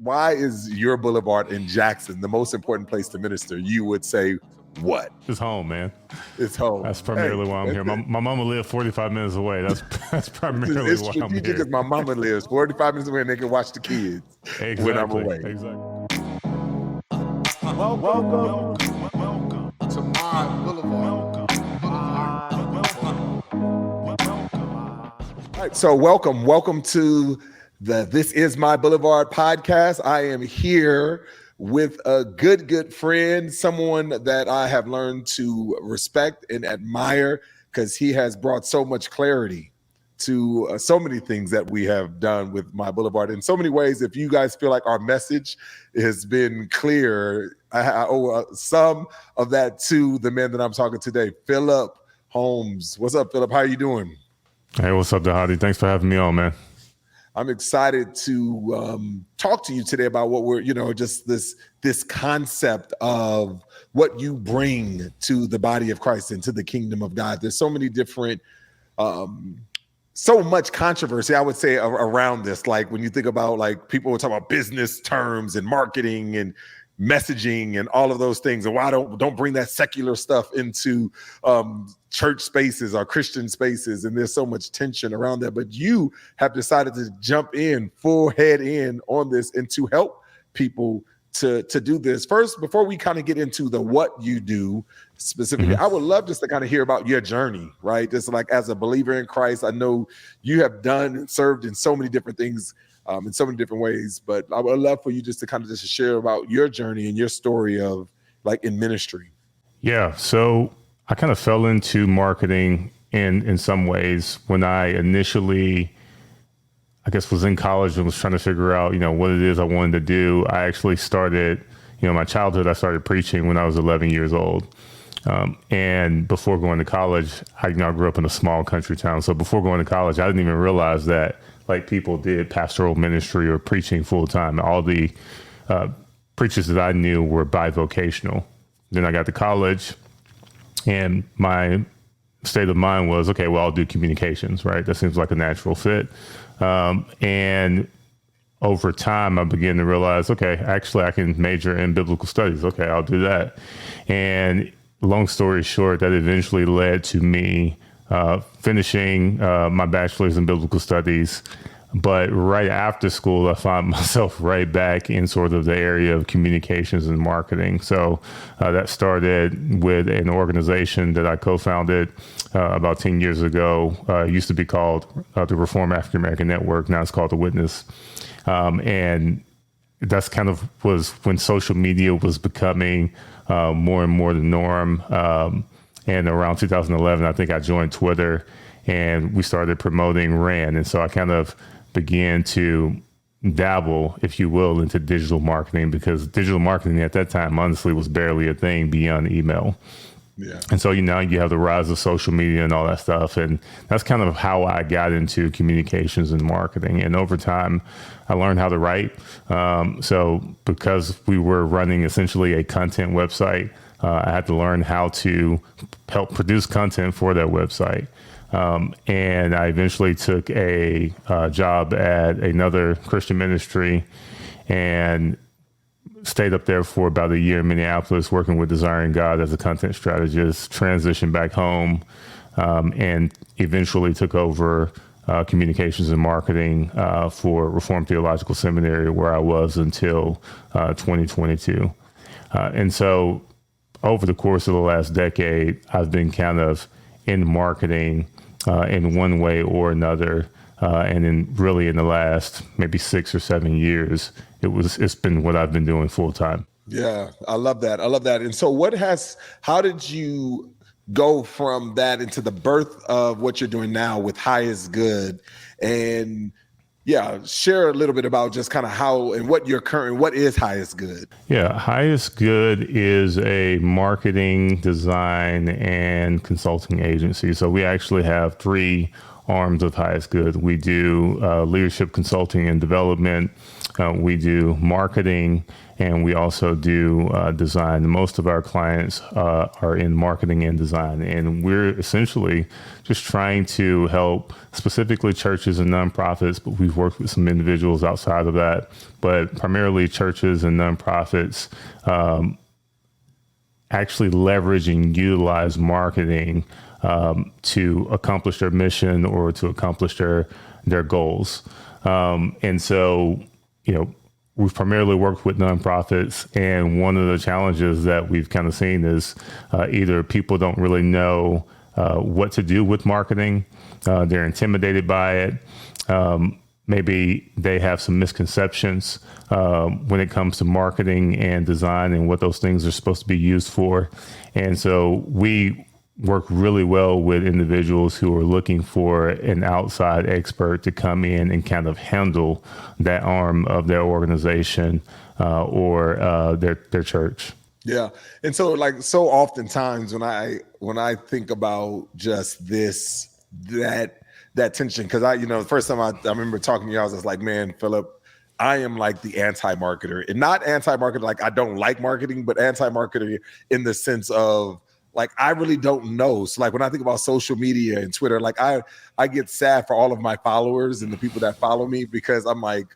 why is your boulevard in Jackson the most important place to minister? You would say what? It's home, man. It's home. That's primarily why I'm here. My mama lived 45 minutes away. That's primarily it's why I'm here. Because my mama lives 45 minutes away and they can watch the kids when I'm away. Exactly. Welcome to my boulevard. All right, so welcome to the This Is My Boulevard podcast. I am here with a good friend, someone that I have learned to respect and admire because he has brought so much clarity to so many things that we have done with My Boulevard. In so many ways, if you guys feel like our message has been clear, I owe some of that to the man that I'm talking to today, Phillip Holmes. What's up, Phillip? How are you doing? Hey, what's up, Dhati? Thanks for having me on, man. I'm excited to talk to you today about what we're, just this concept of what you bring to the body of Christ and to the kingdom of God. There's so many different, so much controversy, I would say, around this. Like when you think about like people will talk about business terms and marketing and messaging and all of those things, and why don't bring that secular stuff into church spaces or Christian spaces, and there's so much tension around that. But you have decided to jump in full head in on this and to help people to do this. First, before we kind of get into the what you do specifically, I would love just to kind of hear about your journey, right? Just like as a believer in Christ, I know you have done and served in so many different things, in so many different ways, but I would love for you just to kind of just share about your journey and your story of like in ministry. Yeah. So I kind of fell into marketing in some ways when I initially, I guess, was in college and was trying to figure out, what it is I wanted to do. I actually started, my childhood, I started preaching when I was 11 years old. And before going to college, I grew up in a small country town. So before going to college, I didn't even realize that like people did pastoral ministry or preaching full time. All the preachers that I knew were bivocational. Then I got to college and my state of mind was, okay, well, I'll do communications, right? That seems like a natural fit. And over time, I began to realize, okay, actually I can major in biblical studies. Okay, I'll do that. And long story short, that eventually led to me finishing my bachelor's in biblical studies. But right after school, I found myself right back in sort of the area of communications and marketing. So that started with an organization that I co-founded about 10 years ago. It used to be called the Reform African American Network. Now it's called The Witness. And that's kind of was when social media was becoming more and more the norm. And around 2011, I think I joined Twitter and we started promoting RAN. And so I kind of began to dabble, if you will, into digital marketing, because digital marketing at that time, honestly, was barely a thing beyond email. Yeah. And so, you have the rise of social media and all that stuff. And that's kind of how I got into communications and marketing. And over time, I learned how to write. So because we were running essentially a content website, I had to learn how to help produce content for that website. And I eventually took a job at another Christian ministry and stayed up there for about a year in Minneapolis, working with Desiring God as a content strategist, transitioned back home, and eventually took over communications and marketing for Reformed Theological Seminary, where I was until 2022. And so over the course of the last decade, I've been kind of in marketing in one way or another. And in the last maybe 6 or 7 years, it's been what I've been doing full time. Yeah, I love that. And so how did you go from that into the birth of what you're doing now with Highest Good? And yeah, share a little bit about just kind of how and what is Highest Good? Yeah, Highest Good is a marketing, design, and consulting agency. So we actually have 3 arms of Highest Good. We do leadership consulting and development. We do marketing, and we also do design. Most of our clients are in marketing and design, and we're essentially just trying to help specifically churches and nonprofits, but we've worked with some individuals outside of that, but primarily churches and nonprofits actually leverage and utilize marketing to accomplish their mission or to accomplish their goals. And so, we've primarily worked with nonprofits, and one of the challenges that we've kind of seen is either people don't really know what to do with marketing, they're intimidated by it. Maybe they have some misconceptions when it comes to marketing and design and what those things are supposed to be used for. And so we work really well with individuals who are looking for an outside expert to come in and kind of handle that arm of their organization or their church. Yeah. And so so oftentimes when I think about just that tension, because the first time I remember talking to you, I was just like, man, Phillip, I am like the anti-marketer, and not anti-marketer like I don't like marketing, but anti-marketer in the sense of like, I really don't know. So like when I think about social media and Twitter, like I get sad for all of my followers and the people that follow me, because I'm like,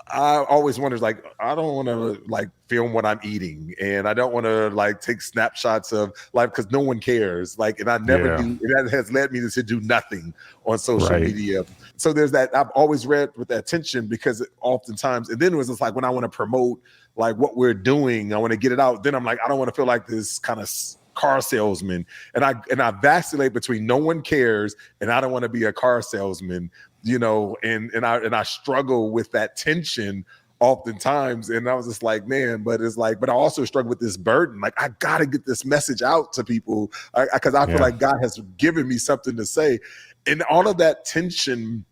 I always wonder, like, I don't want to like film what I'm eating, and I don't want to like take snapshots of life because no one cares. Like, and I never do. And that has led me to do nothing on social media. So there's that. I've always read with that tension, because oftentimes, and then it was just like when I want to promote like what we're doing, I want to get it out. Then I'm like, I don't want to feel like this kind of car salesman, and I vacillate between no one cares and I don't want to be a car salesman, and I struggle with that tension oftentimes. And I was just like, man, but I also struggle with this burden. Like, I got to get this message out to people because I feel like God has given me something to say. And all of that tension,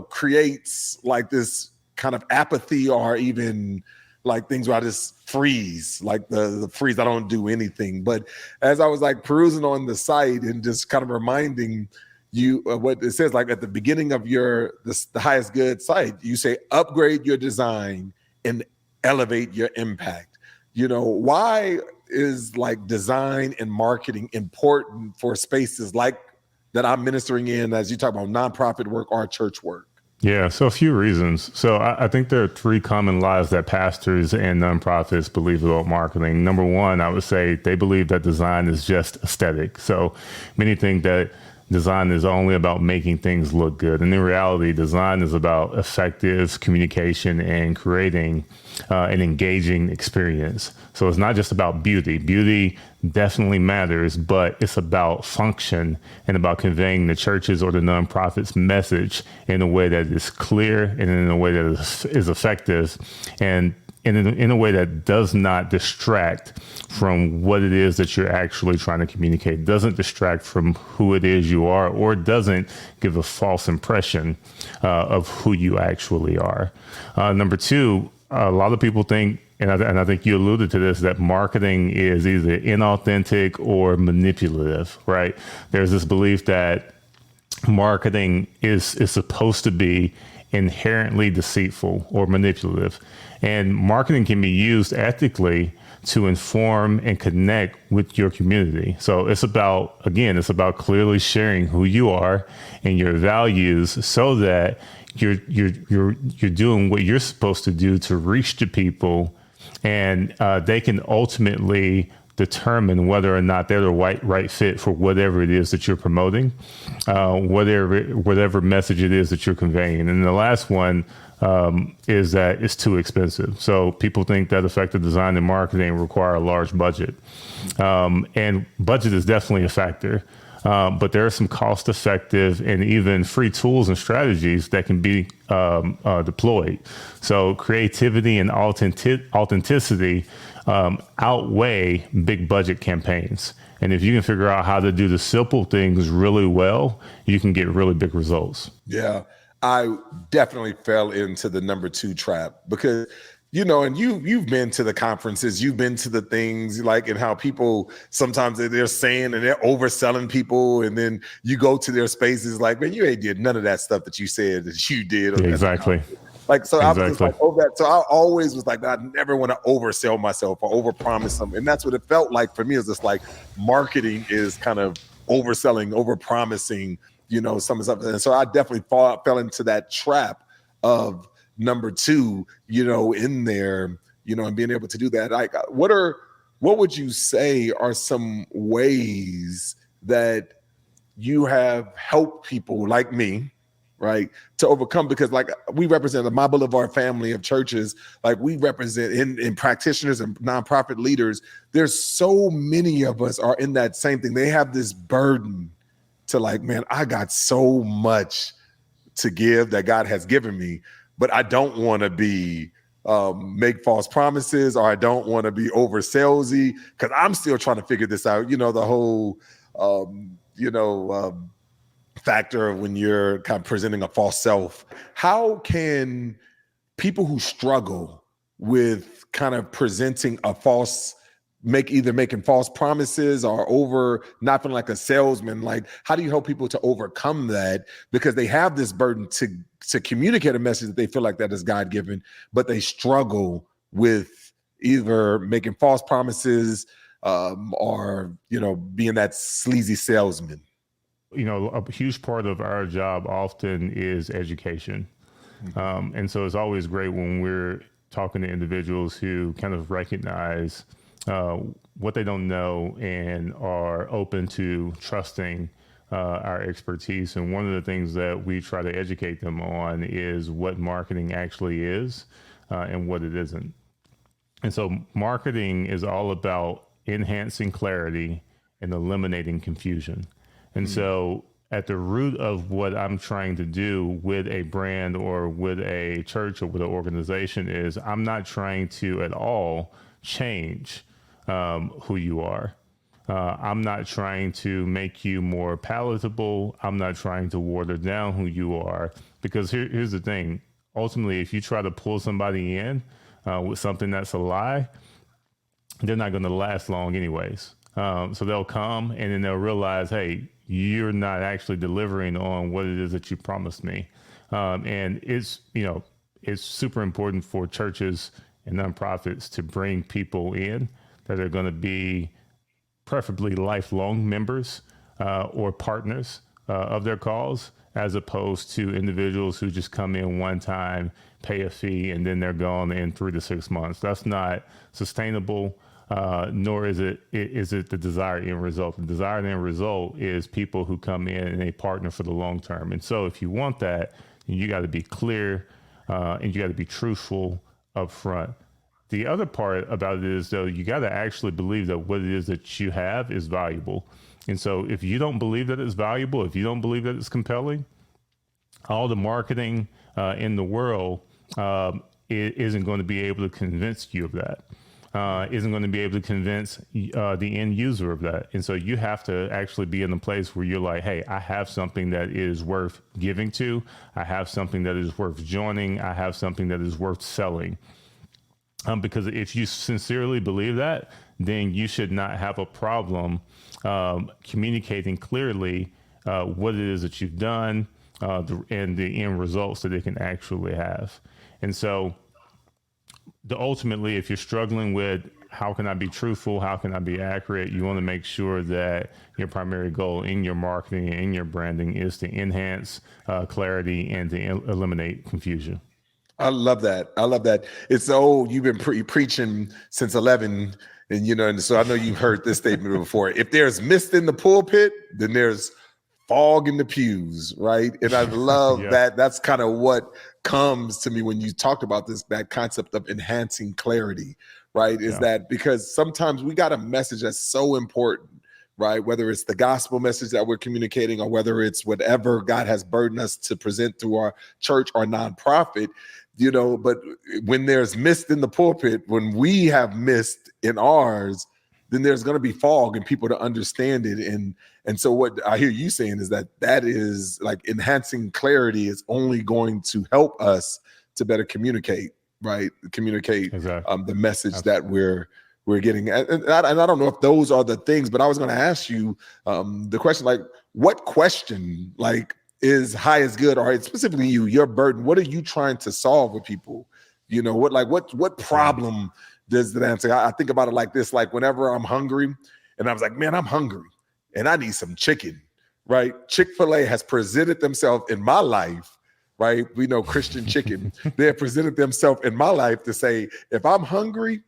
creates like this kind of apathy, or even like things where I just freeze, like the freeze, I don't do anything. But as I was like perusing on the site and just kind of reminding you what it says, like at the beginning of the highest good site, you say, upgrade your design and elevate your impact. Why is like design and marketing important for spaces like that I'm ministering in, as you talk about nonprofit work or church work? Yeah, so a few reasons. So I think there are three common lies that pastors and nonprofits believe about marketing. Number one, I would say they believe that design is just aesthetic. So many think that design is only about making things look good. And in reality, design is about effective communication and creating an engaging experience. So it's not just about beauty. Beauty definitely matters, but it's about function and about conveying the church's or the nonprofit's message in a way that is clear and in a way that is effective, and in a way that does not distract from what it is that you're actually trying to communicate, doesn't distract from who it is you are, or doesn't give a false impression of who you actually are. Number two, a lot of people think, and I think you alluded to this, that marketing is either inauthentic or manipulative, right? There's this belief that marketing is supposed to be inherently deceitful or manipulative. And marketing can be used ethically to inform and connect with your community. So it's about clearly sharing who you are and your values, so that you're doing what you're supposed to do to reach the people, and they can ultimately determine whether or not they're the right fit for whatever it is that you're promoting, whatever message it is that you're conveying. And the last one is that it's too expensive. So people think that effective design and marketing require a large budget, and budget is definitely a factor. But there are some cost-effective and even free tools and strategies that can be deployed. So creativity and authenticity outweigh big budget campaigns. And if you can figure out how to do the simple things really well, you can get really big results. Yeah, I definitely fell into the number two trap, because and you've been to the conferences, you've been to the things, like, and how people sometimes they're saying and they're overselling people, and then you go to their spaces like, man, you ain't did none of that stuff that you said that you did. Yeah, exactly. Like, so I was just Exactly. like, oh, that. So I always was like, I never want to oversell myself or overpromise something. And that's what it felt like for me. Is just like marketing is kind of overselling, overpromising, some of something. And so I definitely fell into that trap of number two, in there, and being able to do that. Like, what would you say are some ways that you have helped people like me, right, to overcome? Because like we represent the My Boulevard family of churches, like we represent in practitioners and nonprofit leaders. There's so many of us are in that same thing. They have this burden to like, man, I got so much to give that God has given me, but I don't want to be make false promises, or I don't want to be over salesy because I'm still trying to figure this out. The whole factor of when you're kind of presenting a false self. How can people who struggle with kind of presenting a false, making false promises or over not feeling like a salesman, like how do you help people to overcome that? Because they have this burden to communicate a message that they feel like that is God-given, but they struggle with either making false promises or being that sleazy salesman. A huge part of our job often is education. And so it's always great when we're talking to individuals who kind of recognize what they don't know and are open to trusting our expertise. And one of the things that we try to educate them on is what marketing actually is and what it isn't. And so marketing is all about enhancing clarity and eliminating confusion. And so at the root of what I'm trying to do with a brand or with a church or with an organization is I'm not trying to at all change who you are. I'm not trying to make you more palatable. I'm not trying to water down who you are. Because here's the thing. Ultimately, if you try to pull somebody in with something that's a lie, they're not going to last long anyways. So they'll come and then they'll realize, hey, you're not actually delivering on what it is that you promised me. And it's super important for churches and nonprofits to bring people in that are going to be preferably lifelong members or partners of their cause, as opposed to individuals who just come in one time, pay a fee, and then they're gone in 3 to 6 months. That's not sustainable. Nor is it the desired end result. The desired end result is people who come in and they partner for the long term. And so if you want that, you got to be clear and you got to be truthful up front. The other part about it is, though, you got to actually believe that what it is that you have is valuable. And so if you don't believe that it's valuable, if you don't believe that it's compelling, all the marketing in the world isn't going to be able to convince you of that. Isn't going to be able to convince the end user of that. And so you have to actually be in a place where you're like, hey, I have something that is worth giving to. I have something that is worth joining. I have something that is worth selling. Because if you sincerely believe that, then you should not have a problem communicating clearly what it is that you've done and the end results that it can actually have. And so ultimately, if you're struggling with how can I be truthful, how can I be accurate, you want to make sure that your primary goal in your marketing and in your branding is to enhance clarity and to eliminate confusion. I love that. It's you've been preaching since 11, and so I know you've heard this statement before. If there's mist in the pulpit, then there's fog in the pews, right? And I love that. That's kind of what comes to me when you talked about that concept of enhancing clarity, right? Is that because sometimes we got a message that's so important, right? Whether it's the gospel message that we're communicating or whether it's whatever God has burdened us to present through our church or nonprofit, but when there's mist in the pulpit, when we have mist in ours, then there's going to be fog and people to understand it. And so what I hear you saying is that is like enhancing clarity is only going to help us to better communicate, right? Communicate exactly. The message that we're getting. And I don't know if those are the things, but I was going to ask you the question, like what question, like is high is good, or specifically your burden? What are you trying to solve with people? What problem does that answer? I think about it like this: like whenever I'm hungry, and I was like, man, I'm hungry, and I need some chicken. Right? Chick-fil-A has presented themselves in my life. Right? We know Christian chicken. They have presented themselves in my life to say, if I'm hungry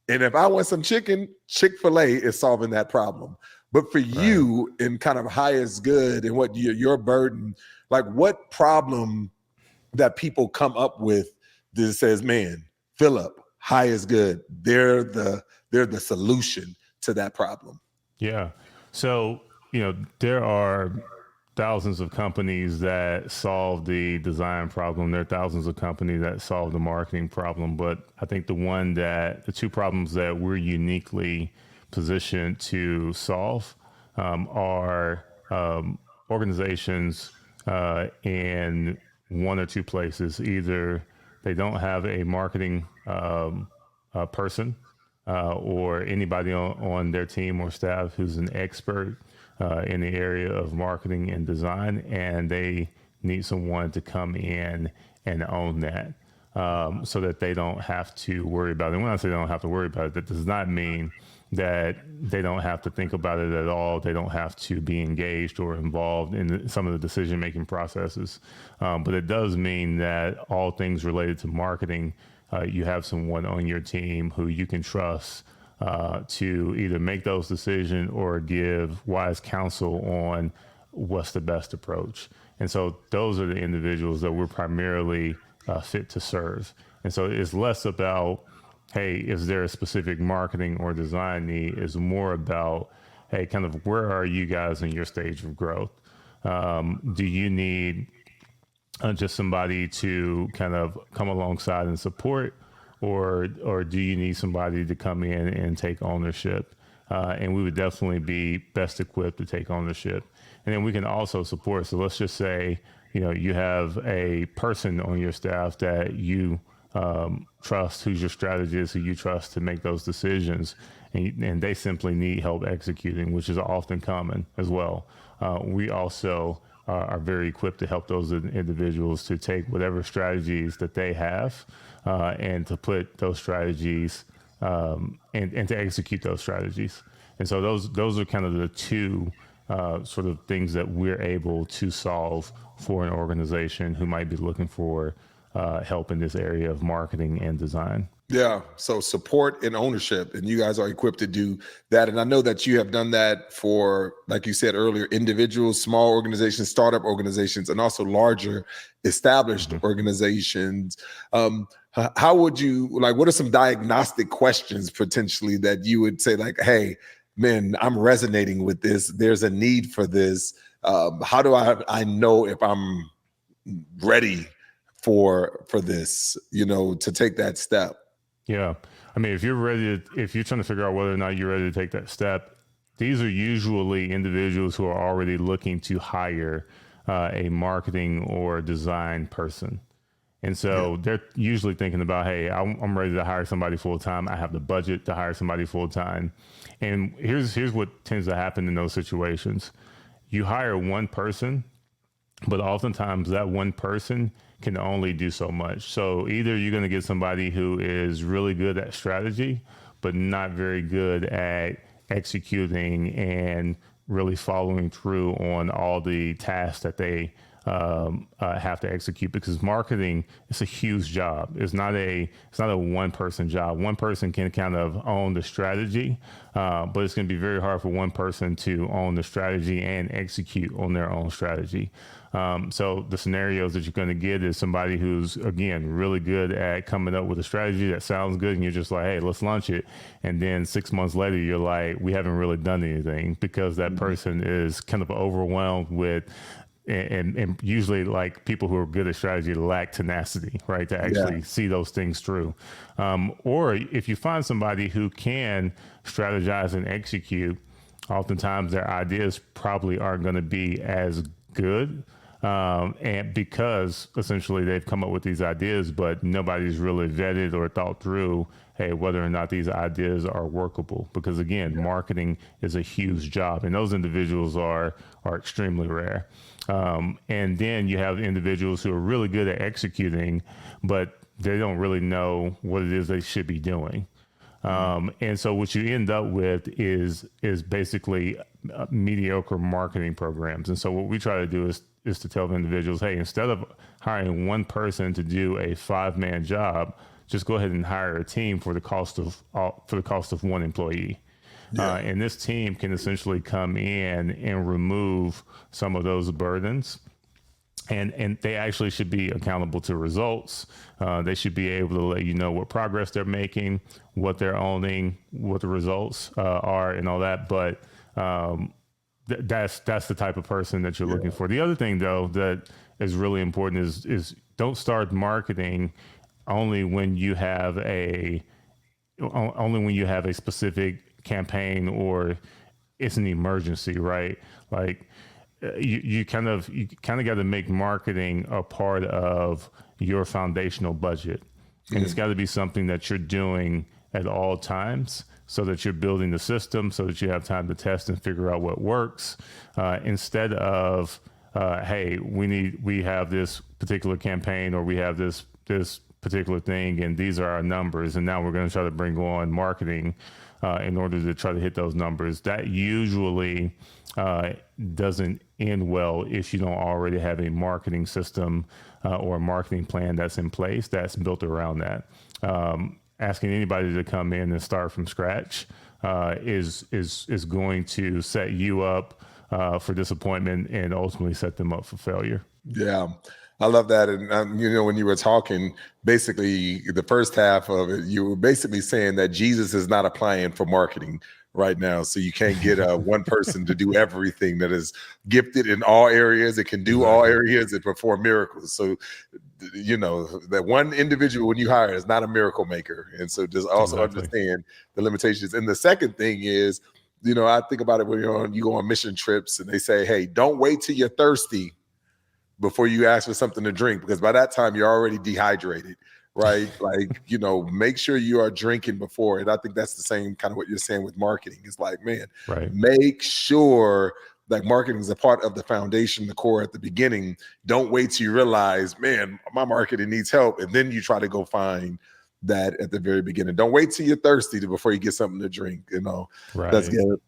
and if I want some chicken, Chick-fil-A is solving that problem. But for you, in kind of high is good and what your burden, like what problem that people come up with that says, man, Phillip, high is good. They're the solution to that problem. Yeah. So, there are thousands of companies that solve the design problem. There are thousands of companies that solve the marketing problem. But I think the two problems that we're uniquely positioned to solve are organizations in one or two places. Either they don't have a marketing person or anybody on their team or staff who's an expert in the area of marketing and design, and they need someone to come in and own that so that they don't have to worry about it. And when I say they don't have to worry about it, that does not mean that they don't have to think about it at all. They don't have to be engaged or involved in some of the decision-making processes. But it does mean that all things related to marketing, you have someone on your team who you can trust to either make those decisions or give wise counsel on what's the best approach. And so those are the individuals that we're primarily fit to serve. And so it's less about, hey, is there a specific marketing or design need? It's more about, hey, kind of where are you guys in your stage of growth? Do you need just somebody to kind of come alongside and support, or do you need somebody to come in and take ownership? And we would definitely be best equipped to take ownership. And then we can also support. So let's just say, you have a person on your staff that you trust, who's your strategist, who you trust to make those decisions, and they simply need help executing, which is often common as well. We also are very equipped to help those individuals to take whatever strategies that they have and to put those strategies and to execute those strategies. And so those are kind of the two sort of things that we're able to solve for an organization who might be looking for help in this area of marketing and design. Yeah. So support and ownership, and you guys are equipped to do that. And I know that you have done that for, like you said earlier, individuals, small organizations, startup organizations, and also larger established organizations. How would you, what are some diagnostic questions potentially that you would say, like, hey, man, I'm resonating with this. There's a need for this. How do I know if I'm ready for this, to take that step? Yeah. I mean, if you're trying to figure out whether or not you're ready to take that step, these are usually individuals who are already looking to hire a marketing or design person. And so they're usually thinking about, hey, I'm ready to hire somebody full time. I have the budget to hire somebody full time. And here's what tends to happen in those situations. You hire one person, but oftentimes that one person can only do so much. So either you're going to get somebody who is really good at strategy, but not very good at executing and really following through on all the tasks that they have to execute, because marketing is a huge job. It's not a one person job. One person can kind of own the strategy, but it's going to be very hard for one person to own the strategy and execute on their own strategy. So the scenarios that you're going to get is somebody who's, again, really good at coming up with a strategy that sounds good, and you're just like, hey, let's launch it. And then 6 months later, you're like, we haven't really done anything, because that person is kind of overwhelmed with, and usually, like, people who are good at strategy lack tenacity, right, to actually see those things through. Or if you find somebody who can strategize and execute, oftentimes their ideas probably aren't going to be as good, And because essentially they've come up with these ideas, but nobody's really vetted or thought through, hey, whether or not these ideas are workable. Because again, marketing is a huge job, and those individuals are extremely rare. And then you have individuals who are really good at executing, but they don't really know what it is they should be doing. And so what you end up with is basically mediocre marketing programs. And so what we try to do is to tell individuals, hey, instead of hiring one person to do a 5-man job, just go ahead and hire a team for the cost of one employee. Yeah. And this team can essentially come in and remove some of those burdens. And they actually should be accountable to results. They should be able to let you know what progress they're making, what they're owning, what the results are, and all that. But that's the type of person that you're looking for. The other thing, though, that is really important is don't start marketing only when you have a specific campaign or it's an emergency, right? Like. You kind of got to make marketing a part of your foundational budget, and it's got to be something that you're doing at all times, so that you're building the system, so that you have time to test and figure out what works, instead of hey, we have this particular campaign, or we have this particular thing, and these are our numbers, and now we're going to try to bring on marketing in order to try to hit those numbers. That usually doesn't end well if you don't already have a marketing system or a marketing plan that's in place that's built around that. Asking anybody to come in and start from scratch is going to set you up for disappointment and ultimately set them up for failure. Yeah, I love that. And when you were talking, basically the first half of it, you were basically saying that Jesus is not applying for marketing right now. So you can't get one person to do everything, that is gifted in all areas. It can do all areas and perform miracles. So, that one individual when you hire is not a miracle maker. And so just also understand the limitations. And the second thing is, I think about it when you go on mission trips and they say, hey, don't wait till you're thirsty before you ask for something to drink, because by that time you're already dehydrated, right? Like, make sure you are drinking before. And I think that's the same kind of what you're saying with marketing. It's like, man, make sure that marketing is a part of the foundation, the core at the beginning. Don't wait till you realize, man, my marketing needs help. And then you try to go find that at the very beginning. Don't wait till you're thirsty before you get something to drink, That's good.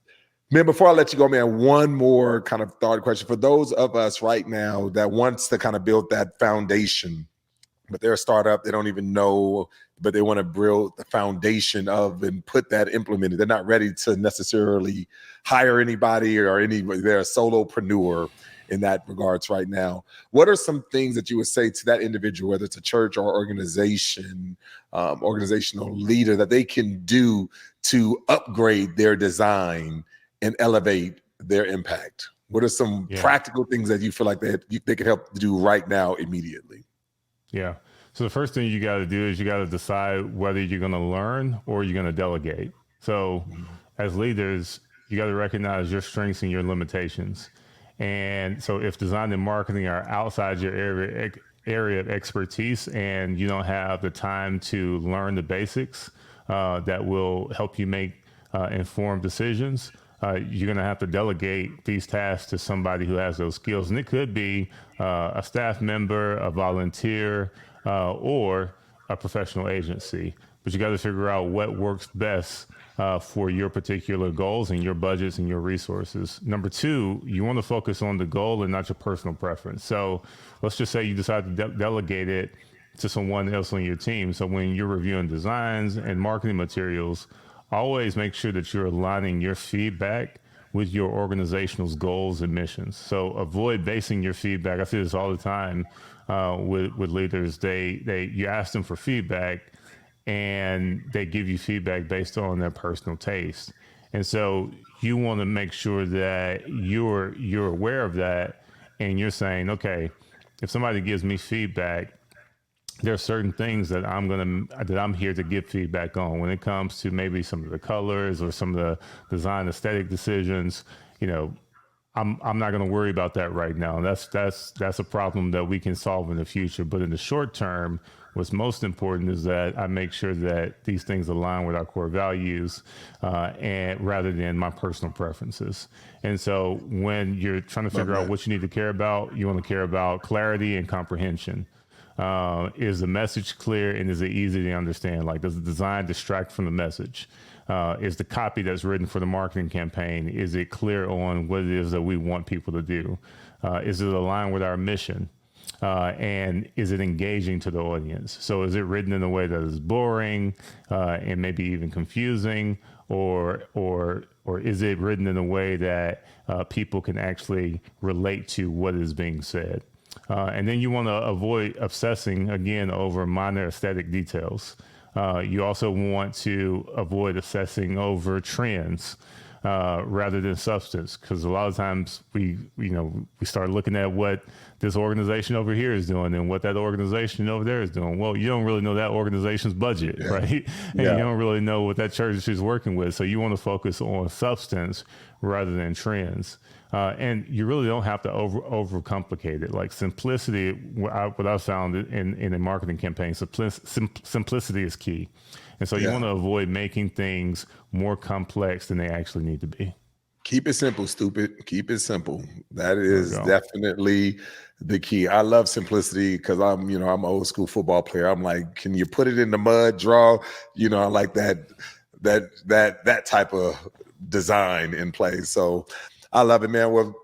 Man, before I let you go, man, one more kind of thought question for those of us right now that wants to kind of build that foundation, but they're a startup, they don't even know, but they want to build the foundation of and implement it. They're not ready to necessarily hire anybody they're a solopreneur in that regards right now. What are some things that you would say to that individual, whether it's a church or organization, organizational leader, that they can do to upgrade their design and elevate their impact? What are some practical things that you feel like they could help to do right now immediately? Yeah. So the first thing you got to do is you got to decide whether you're going to learn or you're going to delegate. So as leaders, you got to recognize your strengths and your limitations. And so if design and marketing are outside your area of expertise and you don't have the time to learn the basics that will help you make informed decisions, you're going to have to delegate these tasks to somebody who has those skills. And it could be a staff member, a volunteer, or a professional agency. But you got to figure out what works best for your particular goals and your budgets and your resources. Number two, you want to focus on the goal and not your personal preference. So let's just say you decide to delegate it to someone else on your team. So when you're reviewing designs and marketing materials, always make sure that you're aligning your feedback with your organization's goals and missions. So avoid basing your feedback. I see this all the time with leaders. You ask them for feedback and they give you feedback based on their personal taste. And so you want to make sure that you're aware of that, and you're saying, okay, if somebody gives me feedback, there are certain things that I'm here to give feedback on when it comes to maybe some of the colors or some of the design aesthetic decisions. I'm not going to worry about that right now. That's a problem that we can solve in the future. But in the short term, what's most important is that I make sure that these things align with our core values, and rather than my personal preferences. And so when you're trying to figure out what you need to care about, you want to care about clarity and comprehension. Is the message clear and is it easy to understand? Like, does the design distract from the message? Is the copy that's written for the marketing campaign, is it clear on what it is that we want people to do? Is it aligned with our mission? And is it engaging to the audience? So is it written in a way that is boring and maybe even confusing, or is it written in a way that people can actually relate to what is being said? And then you want to avoid obsessing again over minor aesthetic details. You also want to avoid obsessing over trends rather than substance, because a lot of times we start looking at what this organization over here is doing and what that organization over there is doing. Well, you don't really know that organization's budget, right? And you don't really know what that church is working with. So you want to focus on substance rather than trends. And you really don't have to overcomplicate it. Like simplicity, what I've found in a marketing campaign, simplicity is key. And so you want to avoid making things more complex than they actually need to be. Keep it simple, stupid. Keep it simple. That is definitely the key. I love simplicity because I'm an old school football player. I'm like, can you put it in the mud, draw? I like that type of design in place. So I love it, man. Well,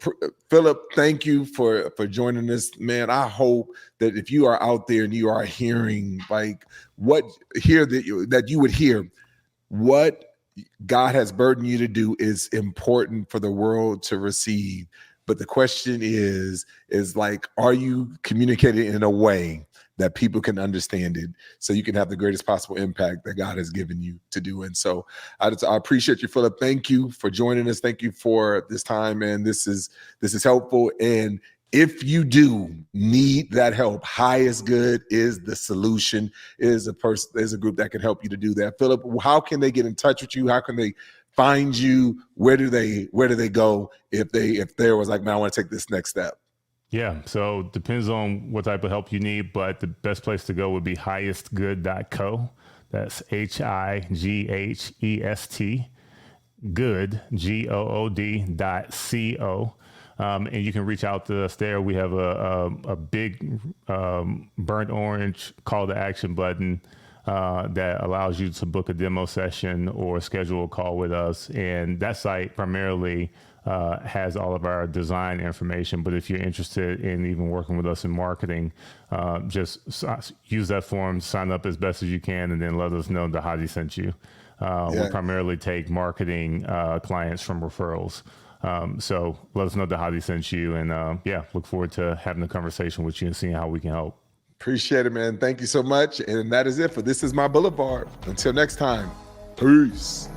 Phillip, thank you for joining us, man. I hope that if you are out there and you are hearing that you would hear what God has burdened you to do is important for the world to receive. But the question is like, are you communicating in a way that people can understand it so you can have the greatest possible impact that God has given you to do? And so I appreciate you, Phillip. Thank you for joining us. Thank you for this time, man. This is helpful. And if you do need that help, High is Good is the solution, is a group that can help you to do that. Phillip, how can they get in touch with you? How can they find you? Where do they go if there was like, man, I want to take this next step? Yeah, so depends on what type of help you need, but the best place to go would be highestgood.co. That's HIGHEST, good, GOOD.co. And you can reach out to us there. We have a big burnt orange call to action button that allows you to book a demo session or schedule a call with us. And that site primarily has all of our design information. But if you're interested in even working with us in marketing, just use that form, sign up as best as you can, and then let us know that Dhati sent you. We primarily take marketing clients from referrals. So let us know that Dhati sent you, and look forward to having a conversation with you and seeing how we can help. Appreciate it, man. Thank you so much. And that is it for This Is My Boulevard. Until next time, peace.